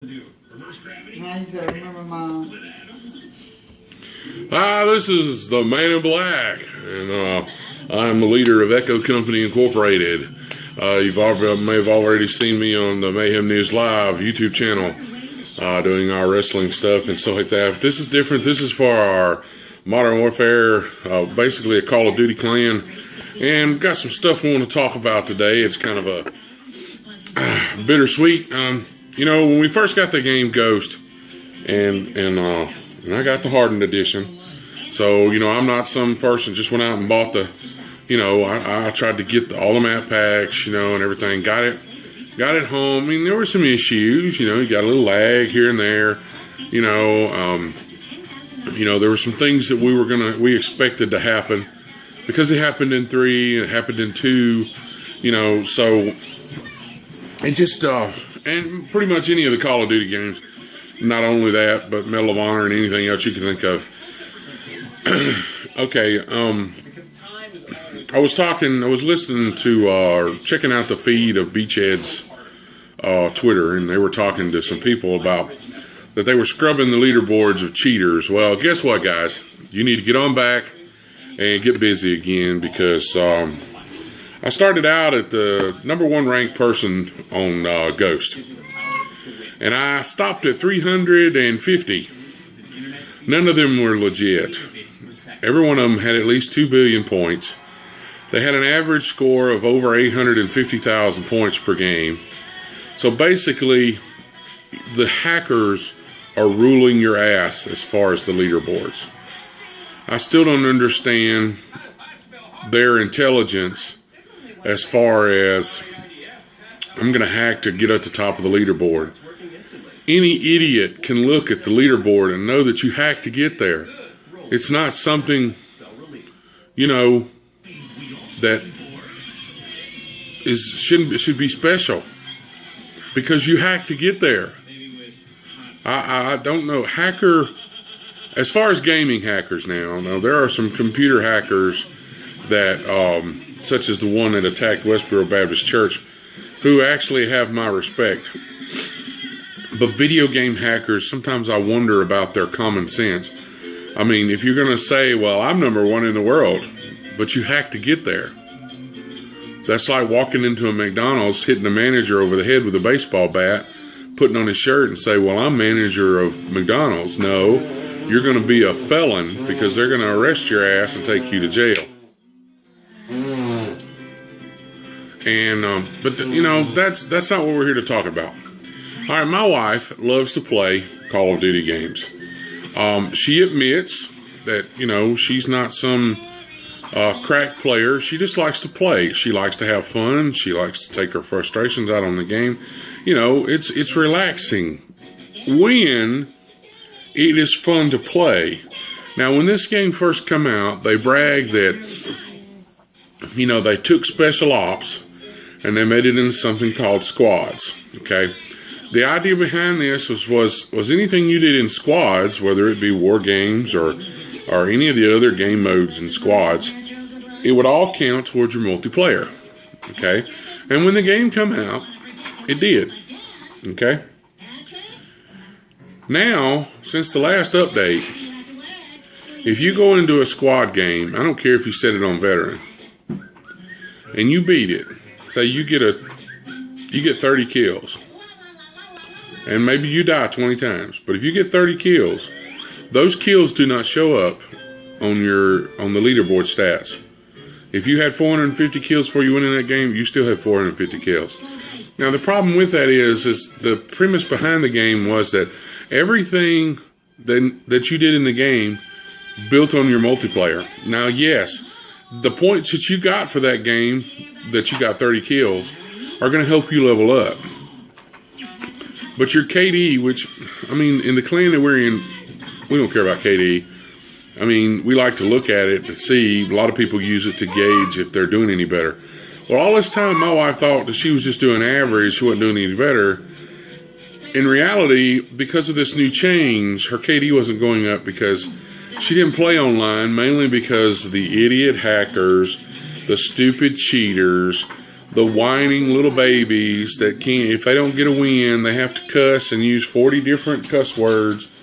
This is the Man in Black, and I'm the leader of Echo Company Incorporated. You may have already seen me on the Mayhem News Live YouTube channel doing our wrestling stuff and stuff like that. But this is different. This is for our Modern Warfare, basically a Call of Duty clan. And we've got some stuff we want to talk about today. It's kind of a bittersweet. You know, when we first got the game Ghost, and I got the hardened edition. So, you know, I'm not some person just went out and bought the, you know, I tried to get all the map packs, you know, and everything. Got it home. I mean, there were some issues, you know, you got a little lag here and there, you know, there were some things that we expected to happen because it happened in 3, it happened in 2, you know, so it just, and pretty much any of the Call of Duty games, not only that, but Medal of Honor and anything else you can think of. Okay, I was listening to, checking out the feed of Beachhead's Twitter, and they were talking to some people about that they were scrubbing the leaderboards of cheaters. Well, guess what, guys? You need to get on back and get busy again because I started out at the #1 ranked person on Ghost, and I stopped at 350. None of them were legit. Every one of them had at least 2 billion points. They had an average score of over 850,000 points per game. So basically, the hackers are ruling your ass as far as the leaderboards. I still don't understand their intelligence as far as I'm going to hack to get at the top of the leaderboard. Any idiot can look at the leaderboard and know that you hacked to get there. It's not something, you know, that should be special because you hacked to get there. I don't know. As far as gaming hackers now, there are some computer hackers that, such as the one that attacked Westboro Baptist Church, who actually have my respect. But video game hackers, sometimes I wonder about their common sense. I mean, if you're going to say, well, I'm #1 in the world, but you hacked to get there. That's like walking into a McDonald's, hitting the manager over the head with a baseball bat, putting on his shirt and say, well, I'm manager of McDonald's. No, you're going to be a felon because they're going to arrest your ass and take you to jail. And, you know, that's not what we're here to talk about. All right, my wife loves to play Call of Duty games. She admits that, you know, she's not some crack player. She just likes to play. She likes to have fun. She likes to take her frustrations out on the game. You know, it's relaxing when it is fun to play. Now, when this game first came out, they bragged that, you know, they took special ops and they made it into something called squads, okay? The idea behind this was anything you did in squads, whether it be war games or any of the other game modes in squads, it would all count towards your multiplayer, okay? And when the game came out, it did, okay? Now, since the last update, if you go into a squad game, I don't care if you set it on veteran, and you beat it, say you get 30 kills, and maybe you die 20 times, but if you get 30 kills, those kills do not show up on the leaderboard stats. If you had 450 kills before you went in that game, you still have 450 kills. Now, the problem with that is the premise behind the game was that everything that you did in the game built on your multiplayer. Now, yes, the points that you got for that game, that you got 30 kills, are going to help you level up. But your KD, which, I mean, in the clan that we're in, we don't care about KD. I mean, we like to look at it to see. A lot of people use it to gauge if they're doing any better. Well, all this time, my wife thought that she was just doing average. She wasn't doing any better. In reality, because of this new change, her KD wasn't going up because she didn't play online, mainly because the idiot hackers, the stupid cheaters, the whining little babies that can't, if they don't get a win, they have to cuss and use 40 different cuss words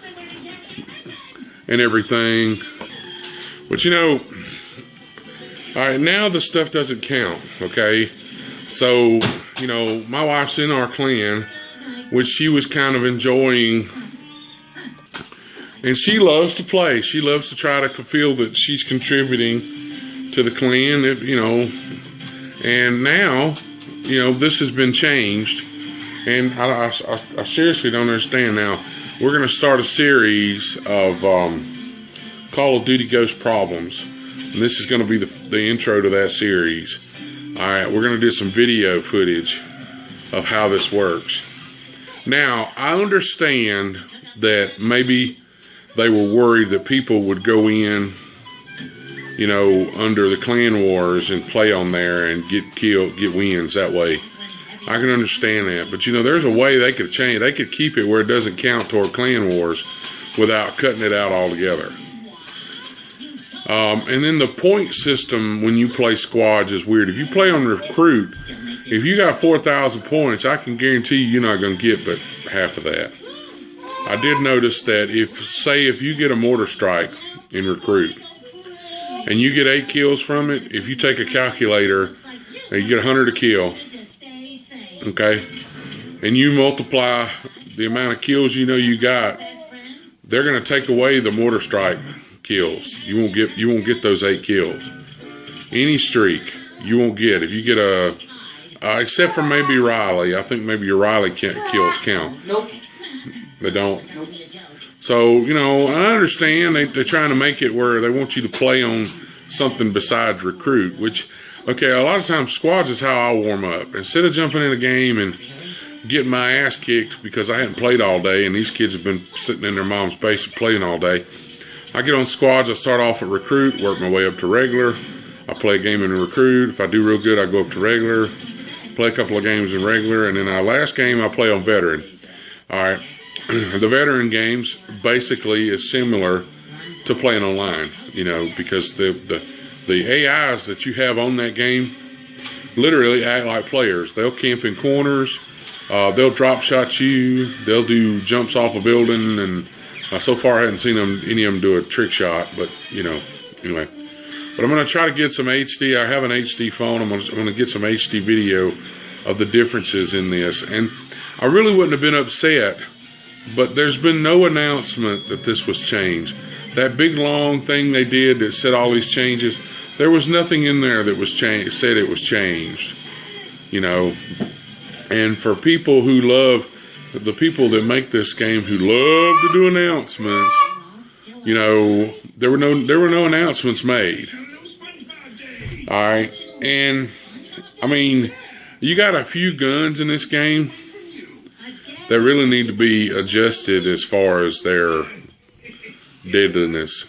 and everything. But you know, all right, now the stuff doesn't count, okay? So, you know, my wife's in our clan, which she was kind of enjoying, and she loves to play. She loves to try to feel that she's contributing to the clan, you know. And now, you know, this has been changed, and I seriously don't understand. Now, we're going to start a series of Call of Duty Ghost Problems, and this is going to be the intro to that series. All right, we're going to do some video footage of how this works. Now, I understand that maybe they were worried that people would go in, you know, under the clan wars and play on there and get killed, get wins that way. I can understand that. But, you know, there's a way they could change. They could keep it where it doesn't count toward clan wars without cutting it out altogether. And then the point system when you play squads is weird. If you play on recruit, if you got 4,000 points, I can guarantee you're not going to get but half of that. I did notice that if you get a mortar strike in recruit and you get 8 kills from it, if you take a calculator and you get 100 a kill, okay, and you multiply the amount of kills you know you got, they're going to take away the mortar strike kills. You won't get those 8 kills. Any streak you won't get. If you get except for maybe Riley. I think maybe your Riley kills count. Nope. They don't. Nope. So, you know, I understand they're trying to make it where they want you to play on something besides recruit, which, okay, a lot of times squads is how I warm up. Instead of jumping in a game and getting my ass kicked because I hadn't played all day and these kids have been sitting in their mom's basement playing all day, I get on squads. I start off at recruit, work my way up to regular. I play a game in recruit. If I do real good, I go up to regular, play a couple of games in regular, and then our last game I play on veteran. All right. The veteran games basically is similar to playing online, you know, because the AIs that you have on that game literally act like players. They'll camp in corners, they'll drop shot you, they'll do jumps off a building, and so far I haven't seen any of them do a trick shot, but, you know, anyway. But I'm going to try to get some HD. I have an HD phone. I'm going to get some HD video of the differences in this. And I really wouldn't have been upset, but there's been no announcement that this was changed. That big long thing they did that said all these changes, there was nothing in there that was changed, said it was changed, you know. And for people who love, the people that make this game who love to do announcements, you know, there were no announcements made. All right, and I mean, you got a few guns in this game that really need to be adjusted as far as their deadliness.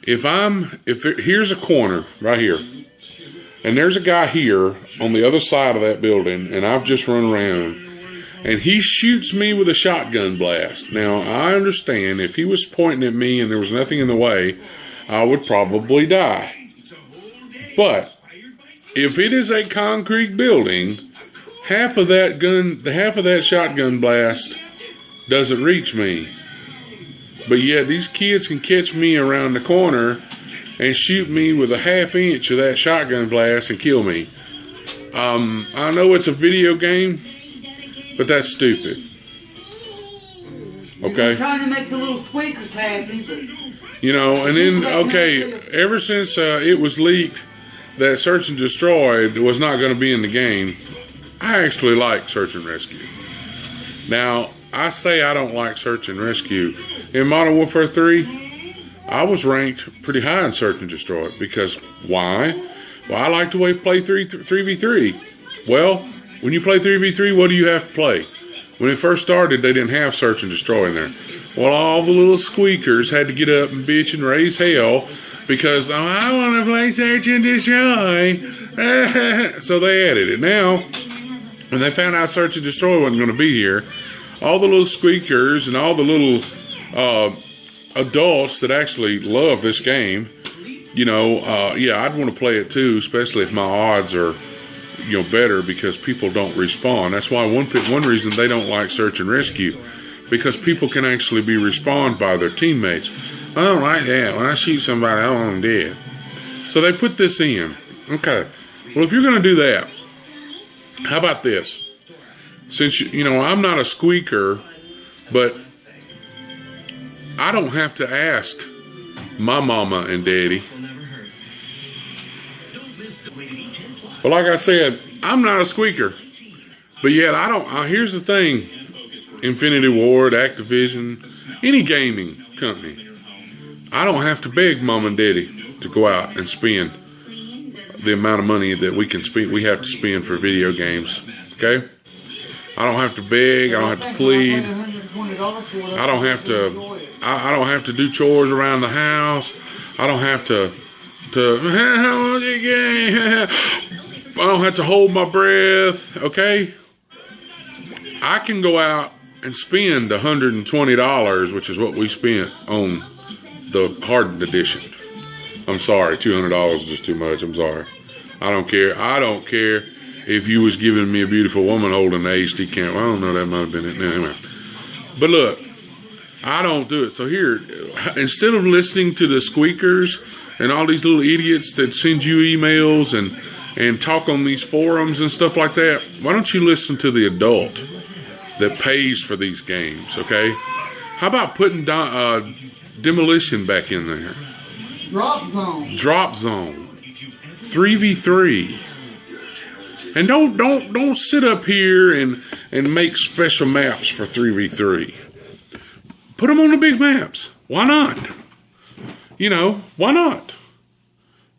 Here's a corner right here, and there's a guy here on the other side of that building, and I've just run around, and he shoots me with a shotgun blast. Now, I understand if he was pointing at me and there was nothing in the way, I would probably die. But if it is a concrete building, half of that shotgun blast doesn't reach me. But yet these kids can catch me around the corner and shoot me with a half inch of that shotgun blast and kill me. I know it's a video game, but that's stupid. Okay? I'm trying to make the little squeakers happy, but... You know, and then, okay, ever since it was leaked that Search and Destroy was not going to be in the game, I actually like Search and Rescue. Now, I say I don't like Search and Rescue. In Modern Warfare 3, I was ranked pretty high in Search and Destroy because why? Well, I like to play 3v3. Well, when you play 3v3, what do you have to play? When it first started, they didn't have Search and Destroy in there. Well, all the little squeakers had to get up and bitch and raise hell because, I want to play Search and Destroy. So they added it. Now, when they found out Search and Destroy wasn't going to be here, all the little squeakers and all the little adults that actually love this game, you know, yeah, I'd want to play it too, especially if my odds are better because people don't respond. That's why one reason they don't like search and rescue, because people can actually be responded by their teammates. I don't like that. When I shoot somebody, I want them dead. So they put this in. Okay. Well, if you're going to do that, how about this? Since, I'm not a squeaker, but I don't have to ask my mama and daddy. But like I said, I'm not a squeaker. But yet I don't. Here's the thing. Infinity Ward, Activision, any gaming company. I don't have to beg mom and daddy to go out and spend the amount of money that we have to spend for video games. Okay? I don't have to beg. I don't have to plead. I don't have to do chores around the house. I don't have to I don't have to hold my breath. Okay? I can go out and spend $120, which is what we spent on the hardened edition. I'm sorry, $200 is just too much. I'm sorry. I don't care. I don't care if you was giving me a beautiful woman holding the HD camera. I don't know, that might have been it. Anyway. But look, I don't do it. So here, instead of listening to the squeakers and all these little idiots that send you emails and talk on these forums and stuff like that, why don't you listen to the adult that pays for these games, okay? How about putting Demolition back in there? Drop Zone. 3v3. And don't sit up here and make special maps for 3v3. Put them on the big maps. Why not? Why not?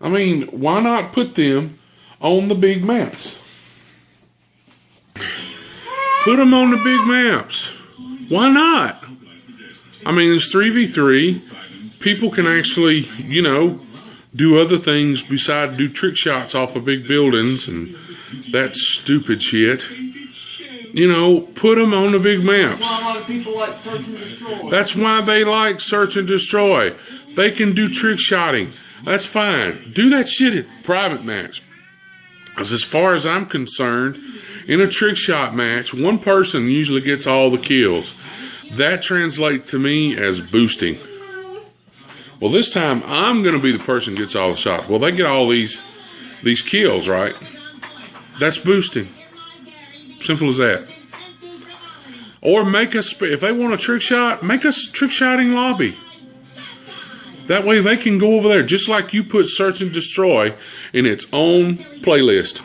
I mean, why not put them on the big maps? Put them on the big maps. Why not? I mean, it's 3v3. People can actually, do other things besides do trick shots off of big buildings and that stupid shit. Put them on the big maps. That's why a lot of people like search and destroy. That's why they like search and destroy. They can do trick shotting. That's fine. Do that shit in private match. As far as I'm concerned, in a trick shot match, one person usually gets all the kills. That translates to me as boosting. Well, this time I'm going to be the person that gets all the shots. Well, they get all these kills, right? That's boosting. Simple as that. Or if they want a trick shot, make a trick shotting lobby. That way they can go over there, just like you put Search and Destroy in its own playlist.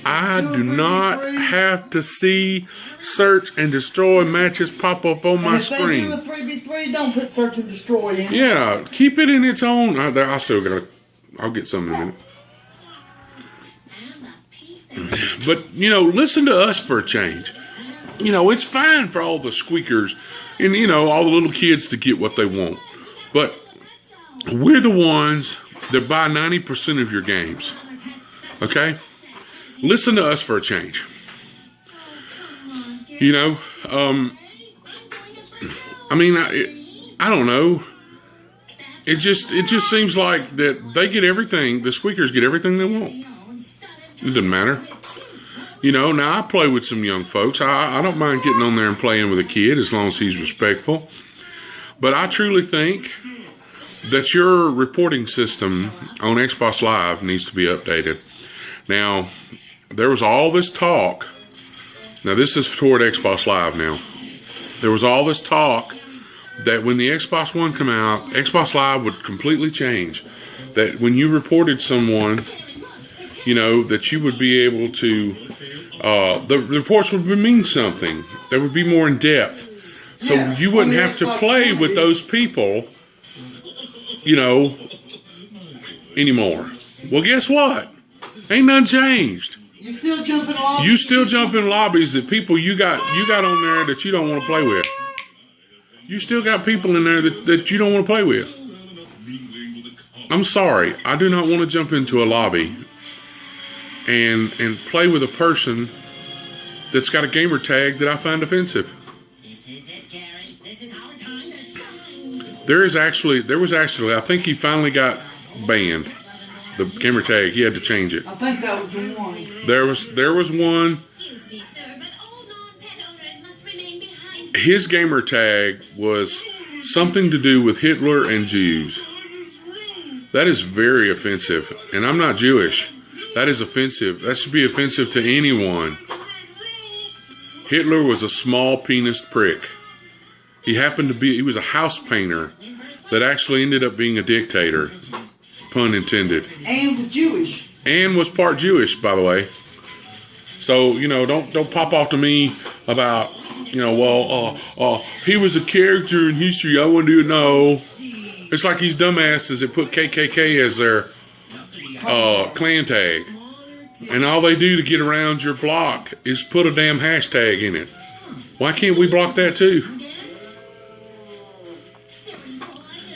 I do not have to see Search and Destroy matches pop up on my screen. If they do a 3v3, don't put Search and Destroy in. Yeah, keep it in its own. I'll get some in a minute. But, listen to us for a change. It's fine for all the squeakers and, all the little kids to get what they want. But we're the ones that buy 90% of your games. Okay? Listen to us for a change. I don't know. It just seems like that they get everything. The squeakers get everything they want. It doesn't matter. Now I play with some young folks. I don't mind getting on there and playing with a kid as long as he's respectful. But I truly think that your reporting system on Xbox Live needs to be updated. Now, there was all this talk. Now, this is toward Xbox Live now. There was all this talk that when the Xbox One come out, Xbox Live would completely change. That when you reported someone, that you would be able to, the reports would mean something. They would be more in depth. So you wouldn't have to play with those people, anymore. Well, guess what? Ain't nothing changed. You still jump in lobbies. You still jump in lobbies that people you got on there that you don't want to play with. You still got people in there that you don't want to play with. I'm sorry. I do not want to jump into a lobby and play with a person that's got a gamer tag that I find offensive. There was actually, I think he finally got banned. The gamer tag, he had to change it. I think that was the one. There was one. His gamer tag was something to do with Hitler and Jews. That is very offensive. And I'm not Jewish. That is offensive. That should be offensive to anyone. Hitler was a small penis prick. He was a house painter that actually ended up being a dictator. Pun intended. And was Jewish. And was part Jewish, by the way. So, don't pop off to me about, he was a character in history. I want to know. It's like these dumbasses that put KKK as their clan tag. And all they do to get around your block is put a damn hashtag in it. Why can't we block that too?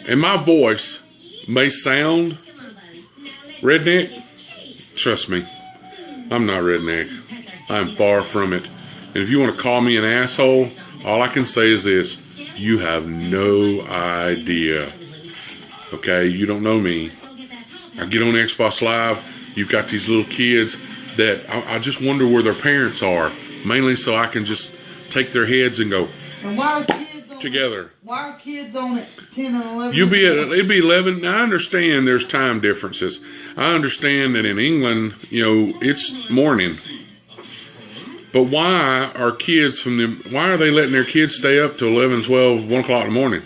And my voice may sound redneck. Trust me, I'm not redneck. I'm far from it. And if you want to call me an asshole, all I can say is this. You have no idea. Okay? You don't know me. I get on Xbox Live. You've got these little kids that I just wonder where their parents are. Mainly so I can just take their heads and go, and why are kids on together. Why are kids on it 10 and 11? It'd be 11. I understand there's time differences. I understand that in England, it's morning. But why are they letting their kids stay up till 11, 12, 1 o'clock in the morning?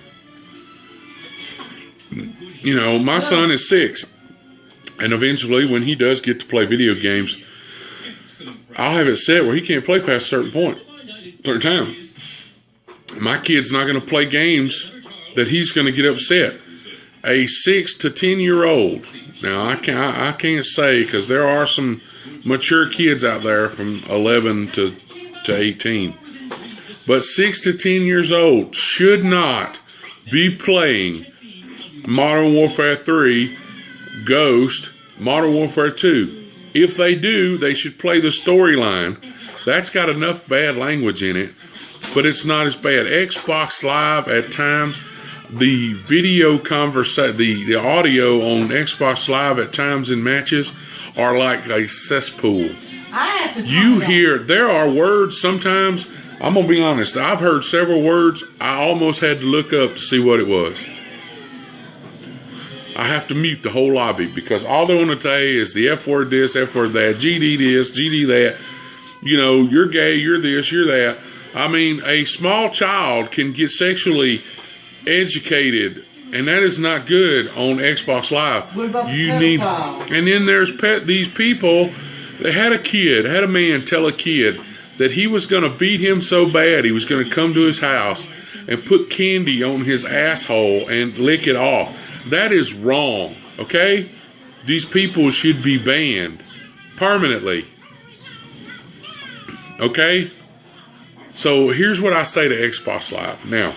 My son is 6. And eventually, when he does get to play video games, I'll have it set where he can't play past a certain time. My kid's not going to play games that he's going to get upset. A 6 to 10-year-old. Now, I can't say, because there are some mature kids out there from 11 to 18. But 6 to 10 years old should not be playing Modern Warfare 3, Ghost, Modern Warfare 2. If they do, they should play the storyline. That's got enough bad language in it, but it's not as bad. Xbox Live at times, the video the audio on Xbox Live at times in matches are like a cesspool. There are words sometimes, I'm going to be honest, I've heard several words, I almost had to look up to see what it was. I have to mute the whole lobby because all they want to say is the F word this, F word that, GD this, GD that. You're gay, you're this, you're that. I mean, a small child can get sexually educated, and that is not good on Xbox Live. What about And then there's these people that had a man tell a kid that he was going to beat him so bad he was going to come to his house and put candy on his asshole and lick it off. That is wrong, okay? These people should be banned permanently, okay? So here's what I say to Xbox Live. Now,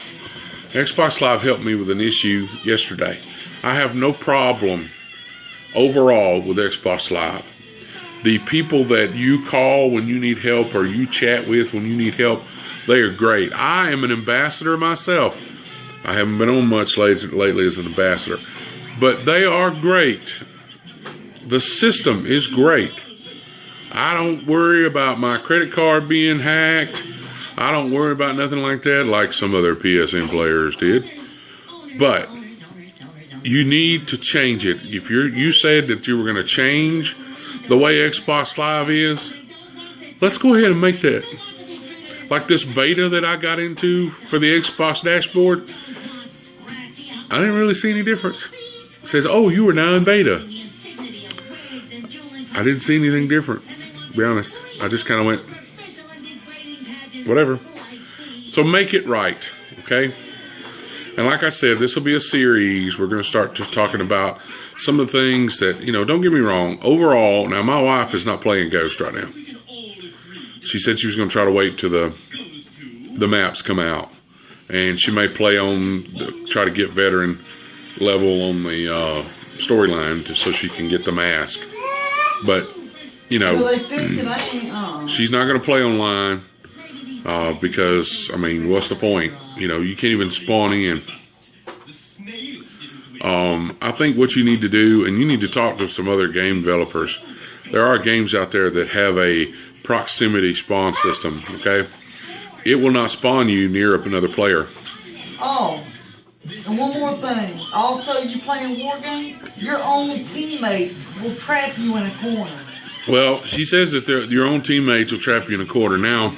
Xbox Live helped me with an issue yesterday. I have no problem overall with Xbox Live. The people that you call when you need help or you chat with when you need help, they are great. I am an ambassador myself. I haven't been on much lately as an ambassador. But they are great. The system is great. I don't worry about my credit card being hacked. I don't worry about nothing like that like some other PSN players did. But you need to change it. If you said that you were going to change the way Xbox Live is, let's go ahead and make that. Like this beta that I got into for the Xbox dashboard, I didn't really see any difference. It says, oh, you are now in beta. I didn't see anything different, to be honest. I just kind of went, whatever. So make it right, okay? And like I said, this will be a series. We're going to start talking about some of the things that, don't get me wrong. Overall, now my wife is not playing Ghost right now. She said she was going to try to wait till the maps come out. And she may play try to get veteran level on the storyline so she can get the mask. But, she's not going to play online because, what's the point? You can't even spawn in. I think what you need to do, and you need to talk to some other game developers. There are games out there that have a proximity spawn system, okay? It will not spawn you near up another player. Oh, and one more thing. Also, you playing war game, your own teammate will trap you in a corner. Well, she says that your own teammates will trap you in a corner. Now,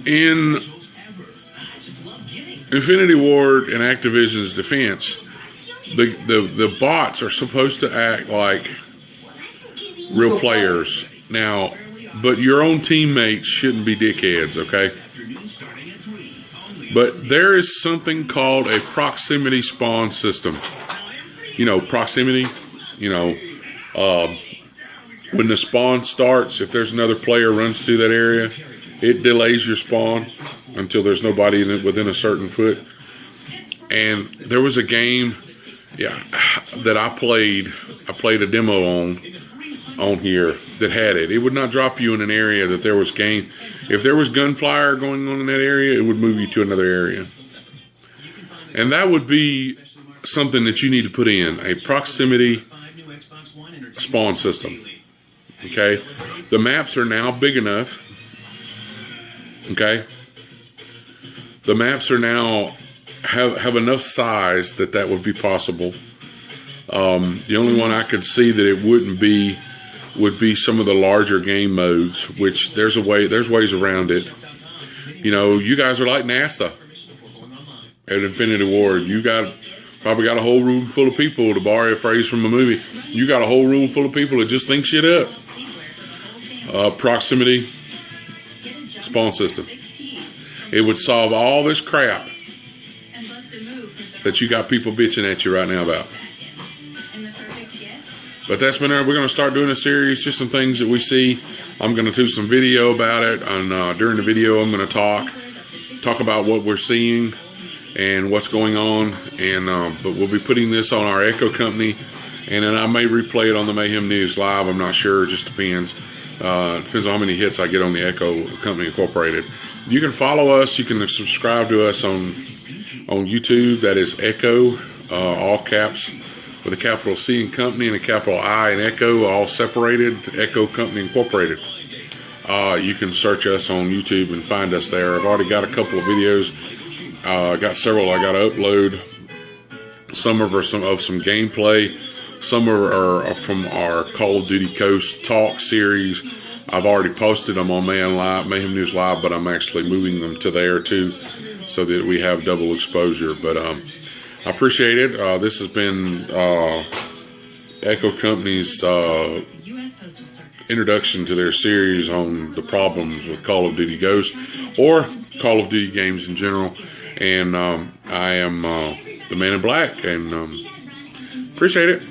in Infinity Ward and Activision's defense, the bots are supposed to act like real players. Now, but your own teammates shouldn't be dickheads, okay? But there is something called a proximity spawn system. You know, proximity, you know, when the spawn starts, if there's another player runs through that area, it delays your spawn until there's nobody within a certain foot. And there was a game, that I played a demo on here that had it. It would not drop you in an area that there was game. If there was gunfire going on in that area, it would move you to another area. And that would be something that you need to put in, a proximity spawn system. Okay? The maps are now big enough. Okay? The maps are now have enough size that would be possible. The only one I could see that it wouldn't be would be some of the larger game modes, which there's ways around it. You know, you guys are like NASA at Infinity Ward. You probably got a whole room full of people, to borrow a phrase from a movie. You got a whole room full of people that just think shit up. Proximity spawn system. It would solve all this crap that you got people bitching at you right now about. But that's been we're going to start doing a series, just some things that we see. I'm going to do some video about it, and during the video I'm going to talk about what we're seeing and what's going on. And but we'll be putting this on our Echo company, and then I may replay it on the Mayhem News Live. I'm not sure. It just depends. Depends on how many hits I get on the Echo Company Incorporated. You can follow us. You can subscribe to us on YouTube. That is Echo, all caps, with a capital C in Company and a capital I in Echo, all separated, Echo Company Incorporated. You can search us on YouTube and find us there. I've already got a couple of videos. Got several I got to upload. Some of some gameplay. Some are from our Call of Duty Ghosts Talk series. I've already posted them on Mayhem News Live, but I'm actually moving them to there too, so that we have double exposure. But I appreciate it. This has been Echo Company's introduction to their series on the problems with Call of Duty Ghosts, or Call of Duty games in general. And I am the Man in Black, and appreciate it.